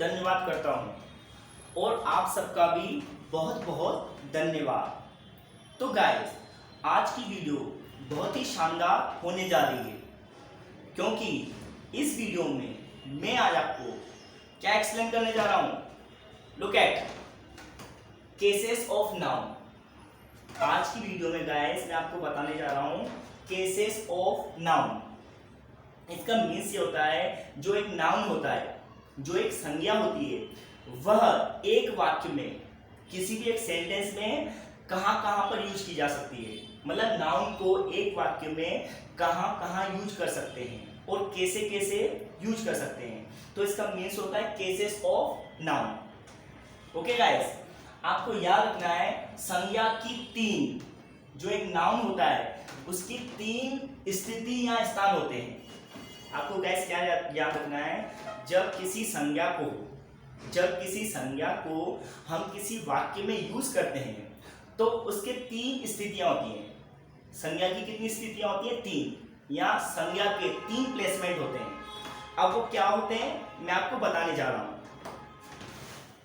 धन्यवाद करता हूँ और आप सबका भी बहुत बहुत धन्यवाद। तो गाइस, आज की वीडियो बहुत ही शानदार होने जा रही है, क्योंकि इस वीडियो में मैं आज आपको क्या एक्सप्लेन करने जा रहा हूँ। Look at cases of noun. आज की वीडियो में गाइस मैं आपको बताने जा रहा हूँ केसेस ऑफ नाउन। इसका मीन्स ये होता है, जो एक नाउन होता है, जो एक संज्ञा होती है, वह एक वाक्य में, किसी भी एक सेंटेंस में कहाँ कहाँ पर यूज की जा सकती है। मतलब नाउन को एक वाक्य में कहाँ कहाँ यूज कर सकते हैं और कैसे कैसे यूज कर सकते हैं। तो इसका मीन्स होता है cases of noun. Okay guys, आपको याद रखना है संज्ञा की तीन, जो एक नाउन होता है उसकी तीन स्थिति या स्थान होते हैं। आपको गाइस क्या याद रखना है, जब किसी संज्ञा को हम किसी वाक्य में यूज करते हैं तो उसके तीन स्थितियां होती हैं। संज्ञा की कितनी स्थितियां होती हैं? तीन, या संज्ञा के तीन प्लेसमेंट होते हैं। अब वो क्या होते हैं मैं आपको बताने जा रहा हूं।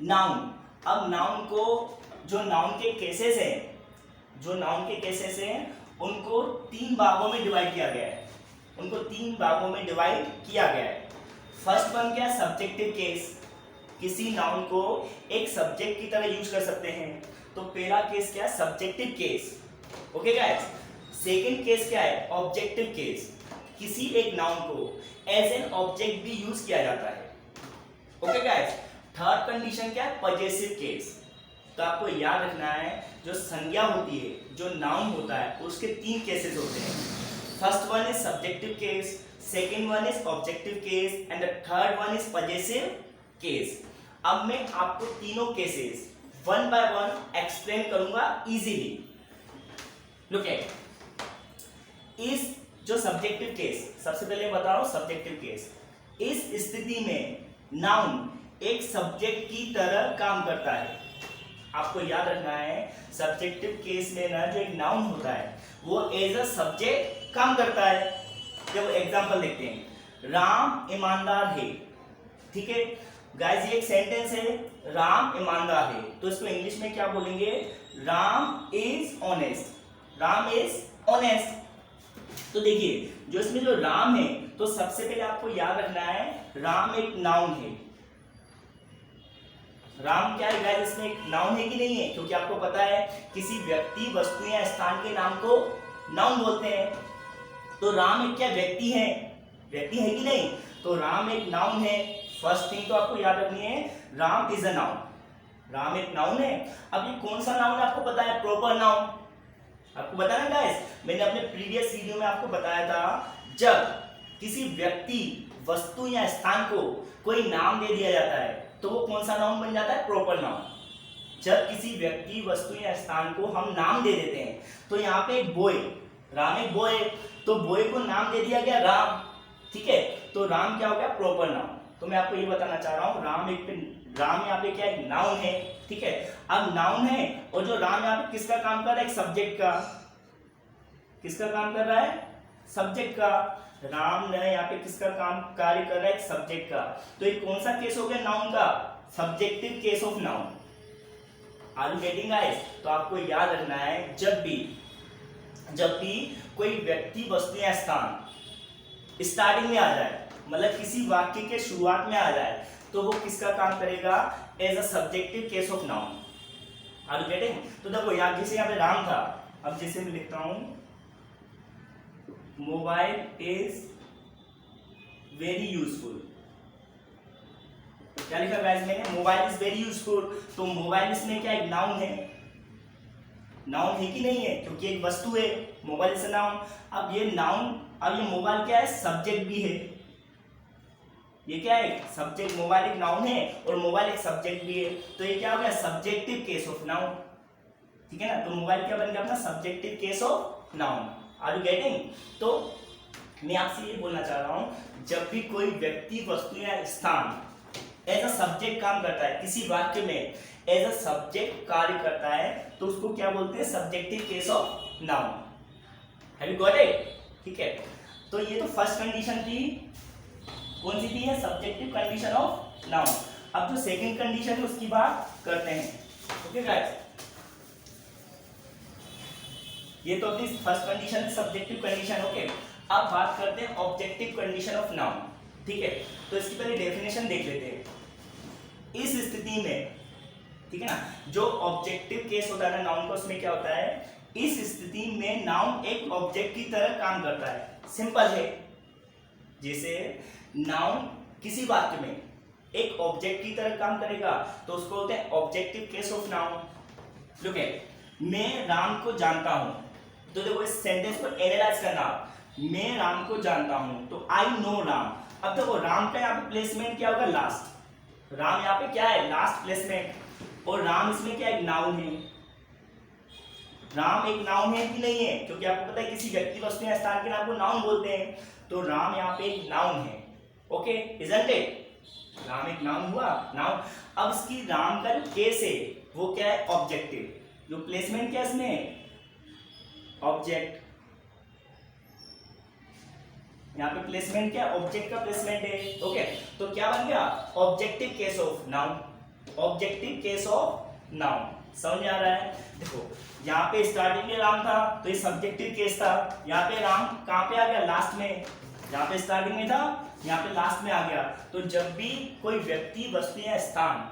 नाउन, अब नाउन को, जो नाउन के केसेस हैं उनको तीन भागों में डिवाइड किया गया है। फर्स्ट वन क्या है? Subjective case. किसी नाउन को एक सब्जेक्ट की तरह यूज कर सकते हैं, तो पहला केस क्या है? Subjective case. Okay guys. Second case क्या है? Objective case. किसी एक नाउन को एज एन ऑब्जेक्ट भी यूज किया जाता है। Okay guys. थर्ड कंडीशन क्या है? Possessive case. तो आपको याद रखना है, जो संज्ञा होती है, जो नाउन होता है, उसके तीन केसेस होते हैं। First one is subjective case, second one is objective case and the third one is possessive case. अब मैं आपको तीनों cases one by one explain करूंगा इजीली। लुक एट इस जो सब्जेक्टिव केस, सबसे पहले बता रहा हूं सब्जेक्टिव केस। इस स्थिति में नाउन एक सब्जेक्ट की तरह काम करता है। आपको याद रखना है, सब्जेक्टिव केस में ना जो एक नाउन होता है वो एज अ सब्जेक्ट काम करता है। जब एग्जांपल देखते हैं, राम ईमानदार है। ठीक है गाइस, ये एक सेंटेंस है, राम ईमानदार है, तो इसको इंग्लिश में क्या बोलेंगे? Ram is honest. Ram is honest. तो देखिए, जो इसमें जो राम है, तो सबसे पहले आपको याद रखना है राम एक नाउन है। राम क्या है गाइस? इसमें एक नाउन है कि नहीं है? क्योंकि आपको पता है किसी व्यक्ति, वस्तु या स्थान के नाम को नाउन बोलते हैं। तो राम एक क्या व्यक्ति है कि नहीं? तो राम एक नाउन है। फर्स्ट थिंग तो आपको याद रखनी है, Ram is a noun. Ram एक नाउन है। अब ये कौन सा नाउन है आपको पता है? Proper noun. आपको पता है गाइस, मैंने अपने प्रीवियस वीडियो में आपको बताया था, जब किसी व्यक्ति, वस्तु या स्थान को कोई नाम दे दिया जाता है तो वो कौन सा नाउन बन जाता है? Proper noun. जब किसी व्यक्ति, वस्तु या स्थान को हम नाम दे देते हैं, तो यहाँ पे एक बॉय, राम एक बॉय, तो बॉय को नाम दे दिया गया राम। ठीक है, तो राम क्या हो गया? Proper noun. तो मैं आपको ये बताना चाह रहा हूँ, राम यहाँ पे क्या है? नाउन है। ठीक है, अब नाउन है और जो राम यहाँ पे किसका काम कर रहा है? एक सब्जेक्ट का। किसका काम कर रहा है? सब्जेक्ट का। राम ने यहाँ पे किसका कार्य कर रहा है? एक सब्जेक्ट का। तो ये कौन सा केस हो गया नाउन का? Subjective case of noun. Are you getting guys? तो आपको याद रखना है, जब भी कोई व्यक्ति, वस्तु या स्थान स्टार्टिंग में आ जाए, मतलब किसी वाक्य के शुरुआत में आ जाए, तो वो किसका काम करेगा? As a subjective case of noun. Are you getting? तो देखो यहाँ, जैसे यहाँ पे राम था, अब जैसे मैं लिखता हूं, मोबाइल इज वेरी यूजफुल। क्या लिखा गाइस मैंने? Mobile is very useful. तो मोबाइल इसमें क्या? एक नाउन है। नाउन है कि नहीं है? क्योंकि एक वस्तु है, मोबाइल इज नाउन। अब ये नाउन, अब ये मोबाइल क्या है? सब्जेक्ट भी है। ये क्या है? सब्जेक्ट। मोबाइल एक नाउन है और मोबाइल एक सब्जेक्ट भी है, तो ये क्या हो गया? Subjective case of noun. ठीक है ना? तो मोबाइल क्या बन गया अपना? Subjective case of noun. Are you getting? तो मैं आपसे ये बोलना चाह रहा हूं, जब भी कोई व्यक्ति, वस्तु या स्थान एज अ सब्जेक्ट काम करता है, किसी वाक्य में एज अ सब्जेक्ट कार्य करता है, तो उसको क्या बोलते हैं? Subjective case of noun. Have you got it? ठीक है, तो ये तो फर्स्ट कंडीशन थी। कौन सी थी? Subjective condition of noun. अब जो सेकंड कंडीशन है उसकी बात करते हैं। ओके गाइस, ये तो अपनी first condition subjective condition. Okay, अब बात करते हैं ऑब्जेक्टिव कंडीशन ऑफ नाउन। ठीक है, तो इसकी पहले डेफिनेशन देख लेते हैं। इस स्थिति में, ठीक है ना, जो ऑब्जेक्टिव केस होता है ना नाउन का, उसमें क्या होता है, इस स्थिति में नाउन एक ऑब्जेक्ट की तरह काम करता है। सिंपल है, जैसे नाउन किसी वाक्य में एक ऑब्जेक्ट की तरह काम करेगा तो उसको बोलते हैं objective case of noun. Look at, मैं राम को जानता हूं, तो देखो इस सेंटेंस को एनालाइज करना। मैं राम को जानता हूं, तो आई नो राम। अब देखो राम का यहाँ पे प्लेसमेंट क्या होगा, लास्ट। राम यहाँ पे क्या है, लास्ट प्लेसमेंट। और राम इसमें क्या एक नाउन है। राम एक नाउन है कि नहीं है, क्योंकि आपको पता है किसी व्यक्ति वस्तु या स्थान के नाम को नाउन बोलते हैं, तो राम यहाँ पे एक नाउन है। ओके, इजंट इट, राम एक नाउन हुआ, नाउन। अब इसकी राम का जो केस है वो क्या है, ऑब्जेक्टिव। जो प्लेसमेंट क्या है इसमें, ऑब्जेक्ट। यहाँ पे प्लेसमेंट क्या, ऑब्जेक्ट का प्लेसमेंट है। ओके, तो क्या बन गया, objective case of noun. Objective case of noun, समझ आ रहा है। देखो यहाँ पे स्टार्टिंग में राम था तो ये सब्जेक्टिव केस था। यहाँ पे राम कहाँ पे आ गया, लास्ट में। यहाँ पे स्टार्टिंग में था, यहाँ पे लास्ट में आ गया। तो जब भी कोई व्यक्ति वस्तु या स्थान,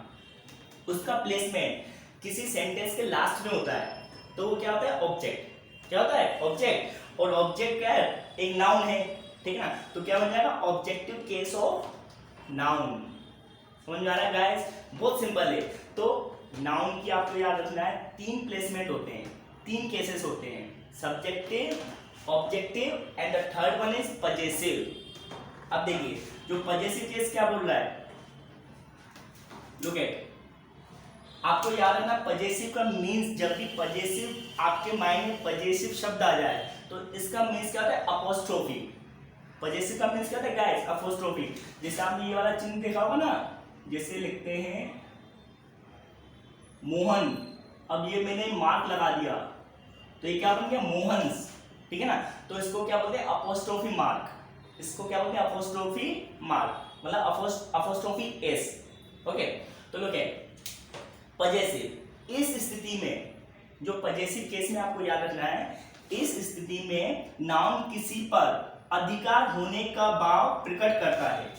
उसका प्लेसमेंट किसी सेंटेंस के लास्ट में होता है तो वो क्या होता है, ऑब्जेक्ट। क्या होता है, ऑब्जेक्ट। और ऑब्जेक्ट क्या है, एक नाउन है। ठीक है ना, तो क्या बन जाएगा, ऑब्जेक्टिव केस ऑफ नाउन। समझ में आ रहा है गाइस, बहुत सिंपल है। तो नाउन की आपको याद रखना है, तीन प्लेसमेंट होते हैं, तीन केसेस होते हैं, subjective, objective and the third one is possessive. अब देखिए जो पजेसिव केस क्या बोल रहा है, लुक एट, आपको याद रखना पजेसिव का मीन्स, जब भी पजेसिव आपके माइंड में पजेसिव शब्द आ जाए तो इसका मीन्स क्या होता है, अपोस्ट्रोफी। पजेसिव का मीन्स क्या होता है गाइस, अपोस्ट्रोफी। जैसे आपने ये वाला चिन्ह देखा होगा ना, जैसे लिखते हैं मोहन, अब ये मैंने मार्क लगा दिया तो ये क्या बन गया, मोहन्स। ठीक है ना, तो इसको क्या बोलते हैं, अपोस्ट्रोफी मार्क। इसको क्या बोलते हैं, अपोस्ट्रोफी मार्क, मतलब अपोस्ट्रोफी एस। ओके, तो लोग पजेसिव, इस स्थिति में, जो पजेसिव केस में आपको याद रखना है, इस स्थिति में नाउन किसी पर अधिकार होने का भाव प्रकट करता है।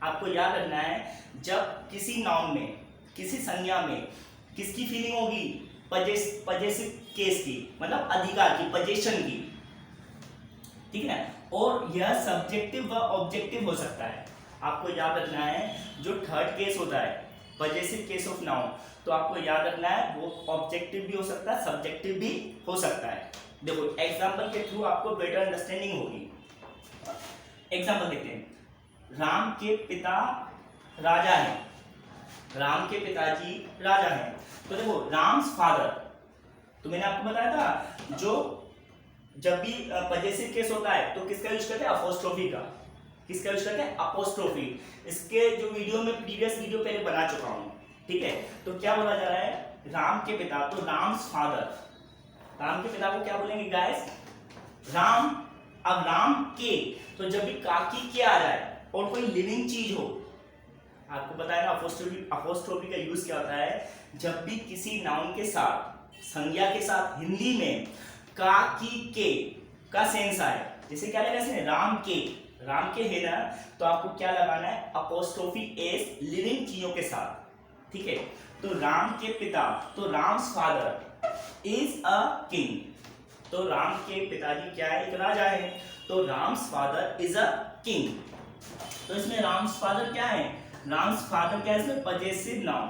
आपको याद रखना है, जब किसी नाउन में, किसी संज्ञा में किसकी फीलिंग होगी, पजेसिव केस की, मतलब अधिकार की, पजेशन की। ठीक है, और यह सब्जेक्टिव व ऑब्जेक्टिव हो सकता है। आपको याद रखना है, जो थर्ड केस होता है पजेसिव केस ऑफ नाउन, तो आपको याद रखना है वो ऑब्जेक्टिव भी हो सकता है, सब्जेक्टिव भी हो सकता है। देखो एग्जांपल के थ्रू आपको बेटर अंडरस्टैंडिंग होगी। एग्जांपल देखते हैं, राम के पिता राजा हैं, राम के पिताजी राजा हैं। तो देखो राम्स फादर, तो मैंने आपको बताया था जो जब भी पजेसिव केस होता है तो किसका यूज करते हैं, अपोस्ट्रोफी का। किसका यूज करते हैं, अपोस्ट्रोफी। इसके जो वीडियो में प्रीवियस वीडियो पहले बना चुका हूं। ठीक है, तो क्या बोला जा रहा है, राम के पिता, तो राम्स फादर। राम के पिता को क्या बोलेंगे गाइस, राम। अब राम के, तो जब भी काकी के आ जाए और कोई लिविंग चीज हो, आपको पता है ना अपोस्ट्रोफी का यूज क्या होता है, जब भी किसी नाउन के साथ, संज्ञा के साथ हिंदी में का, की, के का सेंस आए, जैसे क्या लेना है, राम के है ना, तो आपको क्या लगाना है, अपोस्ट्रोफी एस लिविंग चीजों के साथ। ठीक है, तो राम के पिता, तो Ram's father is a king, तो राम के पिताजी क्या है, एक राजा है, तो Ram's father is a king. तो इसमें राम्स फादर क्या है, राम्स फादर क्या है, इसमें पजेसिव नाउन।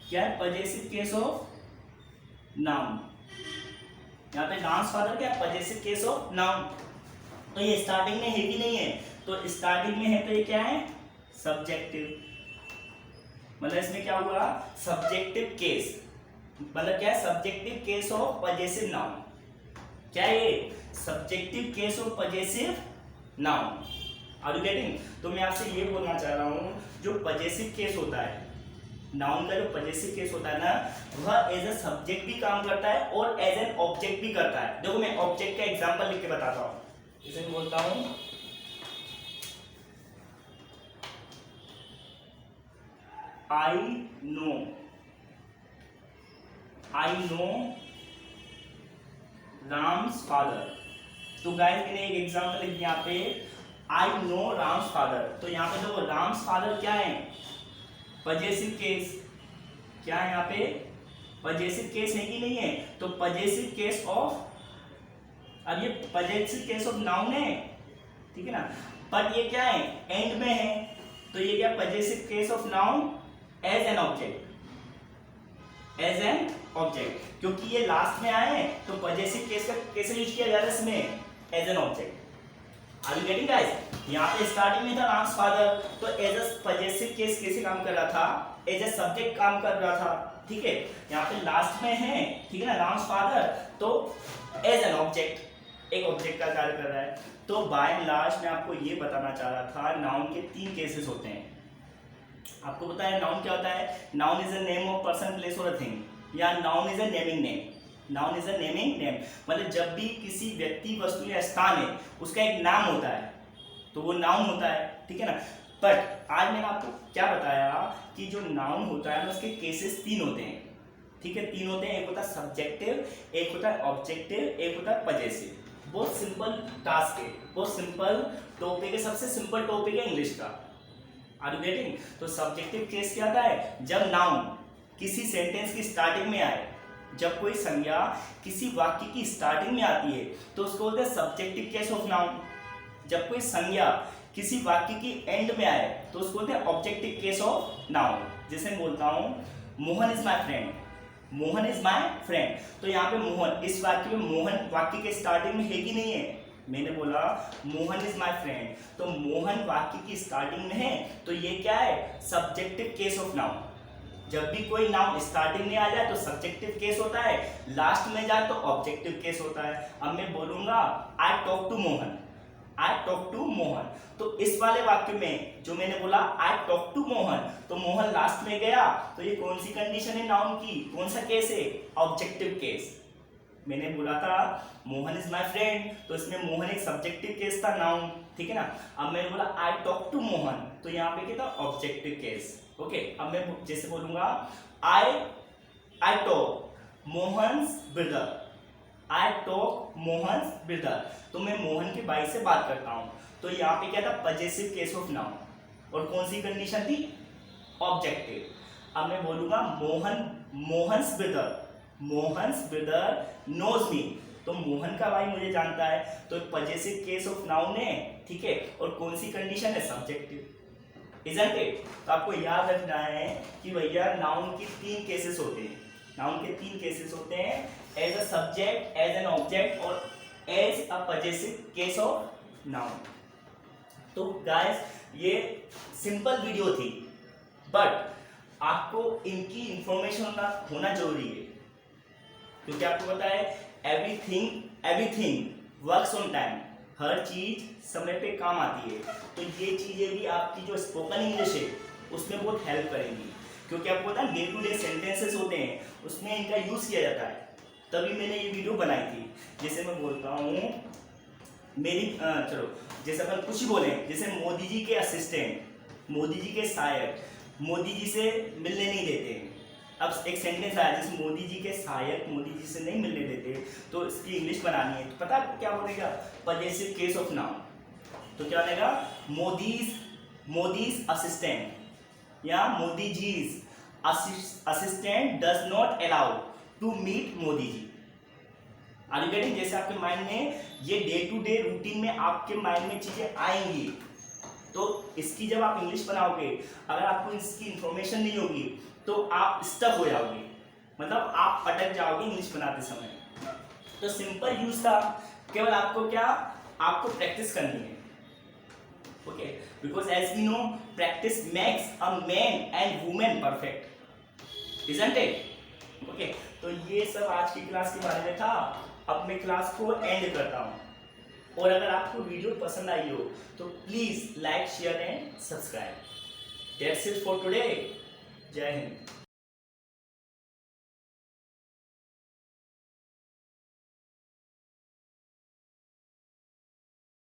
क्या है, पजेसिव केस ऑफ नाउन। यहाँ पे राम्स फादर क्या है, पजेसिव केस ऑफ नाउन। तो ये स्टार्टिंग में है कि नहीं है, तो स्टार्टिंग में है तो ये क्या है, सब्जेक्टिव। मतलब इसमें क्या हुआ, सब्जेक्टिव केस, मतलब क्या है, subjective case of possessive noun. क्या है ये, subjective case of possessive noun. Are you getting? तो मैं आपसे ये बोलना चाह रहा हूं, जो पजेसिव केस होता है नाउन का, जो पजेसिव केस होता है ना, वह एज अ सब्जेक्ट भी काम करता है और एज एन ऑब्जेक्ट भी करता है। देखो मैं ऑब्जेक्ट का एग्जांपल लिख के बताता हूं। इसे मैं बोलता हूं आई नो राम्स फादर। तो गाइस मैंने एक एग्जांपल लिख दिया यहाँ पे, आई नो राम्स फादर। तो यहाँ पे देखो राम्स फादर क्या है, पजेसिव केस। क्या है यहाँ पे, पजेसिव केस है कि नहीं है, तो पजेसिव केस ऑफ, अब ये पजेसिव केस ऑफ नाउन है, ठीक है ना, पर ये क्या है, एंड में है, तो ये क्या, possessive case of noun as an object, as an object, क्योंकि ये लास्ट में आए हैं तो पजेसिव केस का कैसे यूज किया जा रहा है इसमें, as an object. Are you getting guys? यहाँ पे स्टार्टिंग में था राम्स फादर, तो एज अ पजेसिव केस कैसे काम कर रहा था, एज ए सब्जेक्ट काम कर रहा था, ठीक है। यहाँ पे लास्ट में है, ठीक है ना, राम्स फादर, तो एज एन ऑब्जेक्ट, एक ऑब्जेक्ट का कार्य कर रहा है। तो बाय एंड लार्ज मैं आपको ये बताना चाह रहा था, नाउन के 3 केसेस होते हैं। आपको पता है नाउन क्या होता है, noun is a name of person, place और अ थिंग, या noun is a naming name. Noun is a naming name, मतलब जब भी किसी व्यक्ति, वस्तु या स्थान है उसका एक नाम होता है तो वो नाउन होता है, ठीक है ना। बट आज मैंने आपको क्या बताया कि जो नाउन होता है ना उसके केसेस 3 होते हैं, ठीक है, 3 होते हैं। एक होता है सब्जेक्टिव, एक होता है ऑब्जेक्टिव, एक होता है पजेसिव। बहुत सिंपल टास्क है, बहुत सिंपल टॉपिक है, सबसे सिंपल टॉपिक है इंग्लिश का। Are you getting? तो सब्जेक्टिव केस क्या आता है, जब नाउन किसी सेंटेंस की स्टार्टिंग में आए, जब कोई संज्ञा किसी वाक्य की स्टार्टिंग में आती है तो उसको बोलते हैं सब्जेक्टिव केस ऑफ नाउन। जब कोई संज्ञा किसी वाक्य की एंड में आए तो उसको बोलते हैं ऑब्जेक्टिव केस ऑफ नाउन। जैसे मैं बोलता हूँ Mohan is my friend, Mohan is my friend, तो यहाँ पे मोहन, इस वाक्य में मोहन वाक्य के स्टार्टिंग में है कि नहीं है, मैंने बोला मोहन इज माई फ्रेंड, तो मोहन वाक्य की स्टार्टिंग में है, तो ये क्या है, सब्जेक्टिव केस ऑफ नाउन। जब भी कोई नाउन स्टार्टिंग में आ जाए तो सब्जेक्टिव केस होता है, लास्ट में जाए तो ऑब्जेक्टिव केस होता है। अब मैं बोलूंगा I talk to Mohan, I talk to Mohan, तो इस वाले वाक्य में जो मैंने बोला आई टॉक टू मोहन, तो मोहन लास्ट में गया, तो ये कौन सी कंडीशन है नाउन की, कौन सा केस है, ऑब्जेक्टिव केस। मैंने बोला था मोहन इज माई फ्रेंड, तो इसमें मोहन एक सब्जेक्टिव केस था, नाउन, ठीक है ना। अब मैंने बोला आई टॉक टू मोहन, तो यहाँ पे क्या था, ऑब्जेक्टिव केस। ओके, अब मैं जैसे बोलूंगा I talk Mohan's brother, I talk Mohan's brother, तो मैं मोहन के भाई से बात करता हूं, तो यहाँ पे क्या था, पजेसिव केस ऑफ नाउन, और कौन सी कंडीशन थी, ऑब्जेक्टिव। अब मैं बोलूंगा मोहन्स ब्रदर नोज मी, तो मोहन का भाई मुझे जानता है, तो पजेसिव केस ऑफ नाउन है, ठीक है, और कौन सी कंडीशन है, सब्जेक्टिव, इजंट इट। तो आपको याद रखना है कि भैया नाउन की 3 केसेस होते हैं, नाउन के 3 केसेस होते हैं, as a subject, as an object, और as a possessive case of noun. तो गाइस ये सिंपल वीडियो थी, बट आपको इनकी इंफॉर्मेशन होना जरूरी है, क्योंकि आपको पता है एवरीथिंग वर्क्स ऑन टाइम, हर चीज समय पे काम आती है। तो ये चीजें भी आपकी जो स्पोकन इंग्लिश है उसमें बहुत हेल्प करेंगी, क्योंकि आपको पता है डे टू डे सेंटेंसेस होते हैं उसमें इनका यूज किया जाता है, तभी मैंने ये वीडियो बनाई थी। जैसे मैं बोलता हूँ चलो जैसे अपन कुछ ही बोले, जैसे मोदी जी के असिस्टेंट, मोदी जी के सहायक मोदी जी से मिलने नहीं देते। अब एक सेंटेंस आया जिसमें मोदी जी के सहायक मोदी जी से नहीं मिलने देते, तो इसकी इंग्लिश बनानी है, तो पता है क्या बोलेगा, पजेसिव केस ऑफ नाउन। तो क्या बनेगा, मोदीज असिस्टेंट, या Modi ji's assistant does not allow to meet Modi ji. Are you getting? जैसे आपके माइंड में ये डे टू डे रूटीन में आपके माइंड में चीजें आएंगी, तो इसकी जब आप इंग्लिश बनाओगे, अगर आपको इसकी इंफॉर्मेशन नहीं होगी तो आप स्टक हो जाओगे, मतलब आप अटक जाओगे इंग्लिश बनाते समय। तो सिंपल यूज था, केवल आपको क्या, आपको प्रैक्टिस करनी है। Okay, because as we know practice makes a man and women perfect, isn't it? Okay, तो ये सब आज की क्लास के बारे में था। अब मैं क्लास को एंड करता हूँ, और अगर आपको वीडियो पसंद आई हो तो please like, share and subscribe. That's it for today. जय हिंद।